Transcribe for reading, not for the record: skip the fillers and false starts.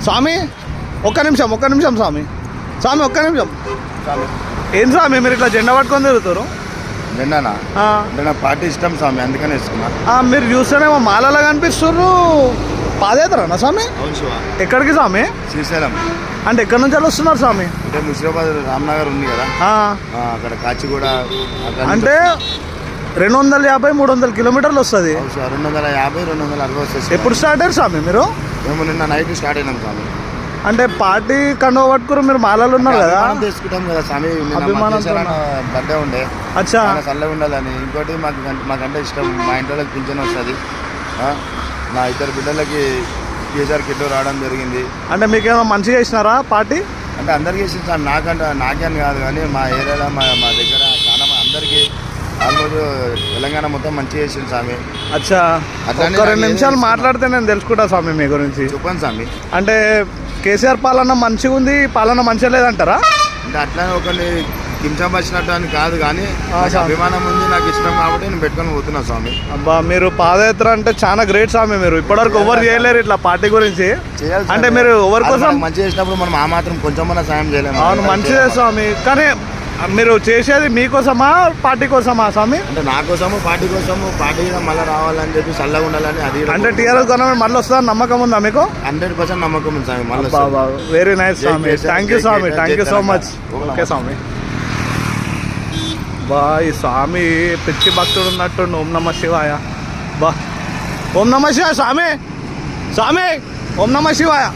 స్వామి ఒక్క నిమిషం స్వామి ఒక్క నిమిషం. ఏం స్వామి మీరు ఇట్లా జెండా పట్టుకొని తిరుగుతారు? జెండానా? అంటే నా పార్టీ ఇష్టం స్వామి, అందుకని వేసుకున్నా. మీరు చూస్తేనేమో మాలలా కనిపిస్తుర్రు. పాదయాత్రనా స్వామి? ఎక్కడికి స్వామి? శ్రీశైలం. అంటే ఎక్కడి నుంచి వస్తున్నారు స్వామి? అంటే ముషిరాబాద్ రామ్నగర్ ఉంది కదా, అక్కడ కాచిగూడ. అంటే 250-300 కిలోమీటర్లు వస్తుంది. 250-260 వస్తుంది. ఎప్పుడు స్టార్ట్ అయ్యారు స్వామి మీరు? మేము నిన్న నైట్ స్టార్ట్ అయినాం స్వామి. అంటే పార్టీ కండువా పట్టుకురు, మీరు మాలలు ఉన్నారు కదా, తీసుకుంటాం కదా స్వామి. బర్త్డే ఉండే, అచ్చా చల్లగా ఉండాలని. ఇంకోటి మాకంటే ఇష్టం, మా ఇంట్లోకి పింఛన్ వస్తుంది. నా 2 బిడ్డలకి కేసీఆర్ కిట్ రావడం జరిగింది. అంటే మీకేమో మంచిగా ఇచ్చినారా పార్టీ? అంటే అందరికీ ఇచ్చింది సార్, నాకేం కాదు కానీ మా ఏరియాలో మా దగ్గర చాలా అందరికీ ఆల్మోస్ట్ తెలంగాణ మొత్తం మంచిగా చేసింది స్వామి. అచ్చా, ఒక 2 నిమిషాలు మాట్లాడితే నేను తెలుసుకుంటా స్వామి మీ గురించి. చెప్పండి స్వామి. అంటే కేసీఆర్ పాలన మంచిగా ఉంది, పాలన మంచిగా లేదంటారా? అంటే అట్లానే ఒకరిని కించపరిచినట్టు అని కాదు కానీ అభిమానం ఉంది, నాకు ఇష్టం కాబట్టి నేను పెట్టుకొని పోతున్నా స్వామి. అబ్బా, మీరు పాదయాత్ర అంటే చాలా గ్రేట్ స్వామి. మీరు ఇప్పటివరకు ఎవరు చేయలేరు ఇట్లా పార్టీ గురించి. అంటే మీరు ఎవరి కోసం మంచి చేసినప్పుడు మనం ఆ మాత్రం కొంచెమన్నా సాయం చేయలేము. అవును, మంచిదే స్వామి. కానీ మీరు చేసేది మీకోసమా పార్టీ కోసమా స్వామి? అంటే నా కోసము, పార్టీ కోసము, పార్టీ మళ్ళీ రావాలని చెప్పి చల్లగా ఉండాలని. అది అంటే టీఆర్ఎస్ గవర్నమెంట్ మళ్ళీ వస్తుందని నమ్మకం ఉందా మీకు? 100% నమ్మకం ఉంది స్వామి. మళ్ళీ వెరీ నైస్ స్వామి. థ్యాంక్ యూ స్వామి, thank you so much. Okay స్వామి. బా, ఈ స్వామి పిచ్చి భక్తుడు ఉన్నట్టు. ఓం నమ శివాయ. బా, ఓం నమ శివాయ స్వామి. ఓం నమ శివాయ.